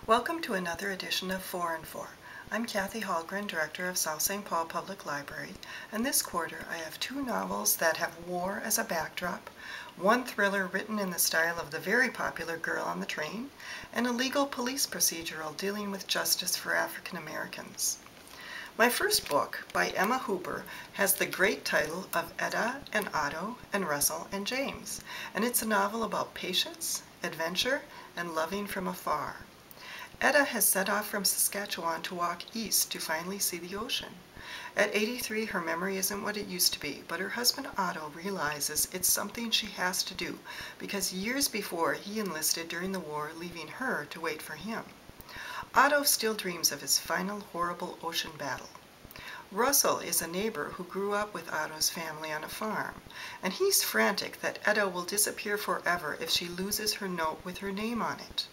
Welcome to another edition of 4 and 4. I'm Kathy Halgren, Director of South St. Paul Public Library, and this quarter I have two novels that have war as a backdrop, one thriller written in the style of the very popular Girl on the Train, and a legal police procedural dealing with justice for African Americans. My first book, by Emma Hooper, has the great title of Etta and Otto and Russell and James, and it's a novel about patience, adventure, and loving from afar. Etta has set off from Saskatchewan to walk east to finally see the ocean. At 83, her memory isn't what it used to be, but her husband Otto realizes it's something she has to do because years before he enlisted during the war, leaving her to wait for him. Otto still dreams of his final horrible ocean battle. Russell is a neighbor who grew up with Otto's family on a farm, and he's frantic that Etta will disappear forever if she loses her note with her name on it.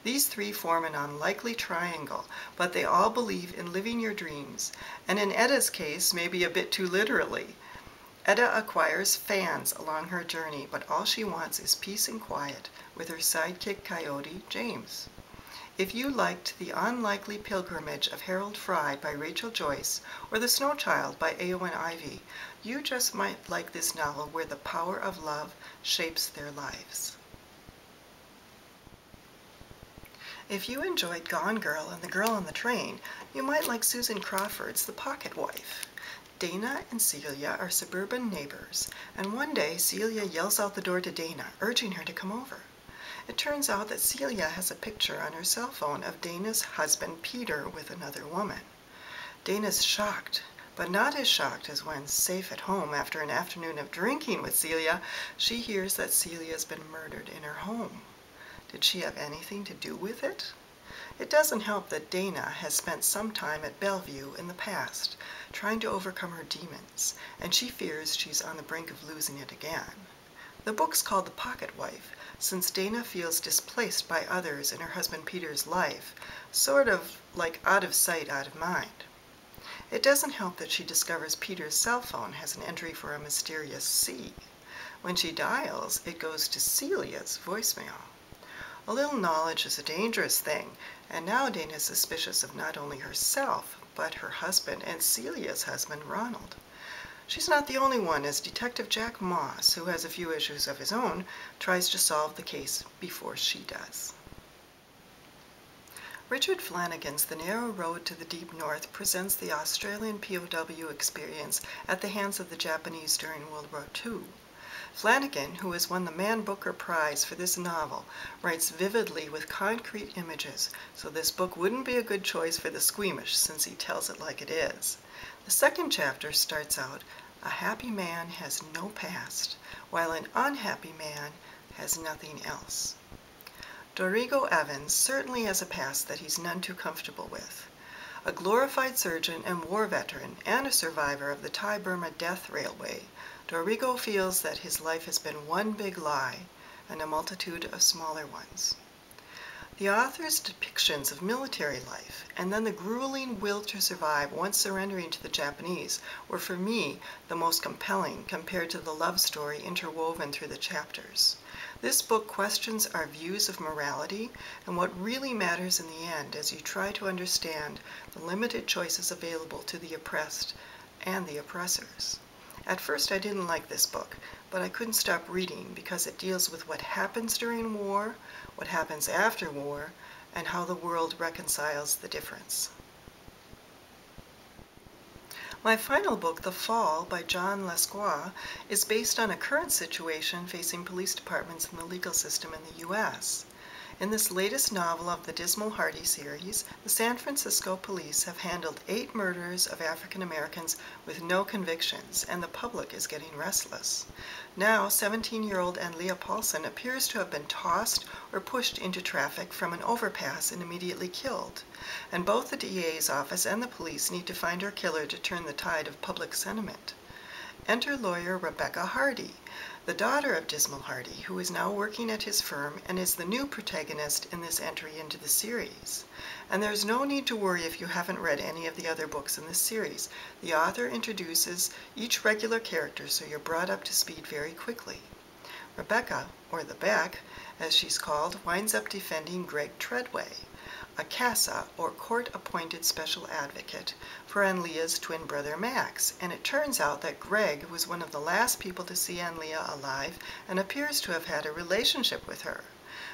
These three form an unlikely triangle, but they all believe in living your dreams, and in Etta's case, maybe a bit too literally. Etta acquires fans along her journey, but all she wants is peace and quiet with her sidekick coyote, James. If you liked The Unlikely Pilgrimage of Harold Fry by Rachel Joyce or The Snow Child by Eowyn Ivey, you just might like this novel where the power of love shapes their lives. If you enjoyed Gone Girl and The Girl on the Train, you might like Susan Crawford's The Pocket Wife. Dana and Celia are suburban neighbors, and one day Celia yells out the door to Dana, urging her to come over. It turns out that Celia has a picture on her cell phone of Dana's husband Peter with another woman. Dana's shocked, but not as shocked as when, safe at home after an afternoon of drinking with Celia, she hears that Celia's been murdered in her home. Did she have anything to do with it? It doesn't help that Dana has spent some time at Bellevue in the past, trying to overcome her demons, and she fears she's on the brink of losing it again. The book's called The Pocket Wife, since Dana feels displaced by others in her husband Peter's life, sort of like out of sight, out of mind. It doesn't help that she discovers Peter's cell phone has an entry for a mysterious C. When she dials, it goes to Celia's voicemail. A little knowledge is a dangerous thing, and now Dana is suspicious of not only herself, but her husband and Celia's husband, Ronald. She's not the only one, as Detective Jack Moss, who has a few issues of his own, tries to solve the case before she does. Richard Flanagan's The Narrow Road to the Deep North presents the Australian POW experience at the hands of the Japanese during World War II. Flanagan, who has won the Man Booker Prize for this novel, writes vividly with concrete images, so this book wouldn't be a good choice for the squeamish since he tells it like it is. The second chapter starts out, a happy man has no past, while an unhappy man has nothing else. Dorigo Evans certainly has a past that he's none too comfortable with. A glorified surgeon and war veteran and a survivor of the Thai-Burma Death Railway, Dorigo feels that his life has been one big lie and a multitude of smaller ones. The author's depictions of military life and then the grueling will to survive once surrendering to the Japanese were for me the most compelling compared to the love story interwoven through the chapters. This book questions our views of morality and what really matters in the end as you try to understand the limited choices available to the oppressed and the oppressors. At first I didn't like this book, but I couldn't stop reading because it deals with what happens during war, what happens after war, and how the world reconciles the difference. My final book, The Fall, by John Lescroart, is based on a current situation facing police departments in the legal system in the U.S. In this latest novel of the Dismal Hardy series, the San Francisco police have handled 8 murders of African Americans with no convictions, and the public is getting restless. Now, 17-year-old Leah Paulson appears to have been tossed or pushed into traffic from an overpass and immediately killed, and both the DA's office and the police need to find her killer to turn the tide of public sentiment. Enter lawyer Rebecca Hardy, the daughter of Dismal Hardy, who is now working at his firm and is the new protagonist in this entry into the series. And there's no need to worry if you haven't read any of the other books in this series. The author introduces each regular character so you're brought up to speed very quickly. Rebecca, or the Beck, as she's called, winds up defending Greg Treadway, a CASA, or court-appointed special advocate, for Anlea's twin brother Max, and it turns out that Greg was one of the last people to see Anlea alive and appears to have had a relationship with her.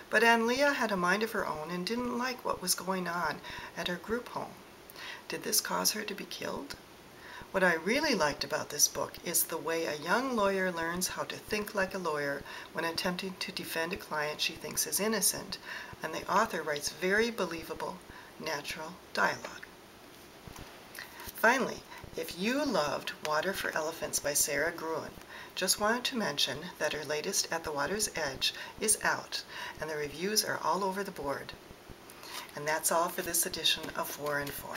But Anlea had a mind of her own and didn't like what was going on at her group home. Did this cause her to be killed? What I really liked about this book is the way a young lawyer learns how to think like a lawyer when attempting to defend a client she thinks is innocent, and the author writes very believable, natural dialogue. Finally, if you loved Water for Elephants by Sara Gruen, just wanted to mention that her latest At the Water's Edge is out, and the reviews are all over the board. And that's all for this edition of 4 and 4.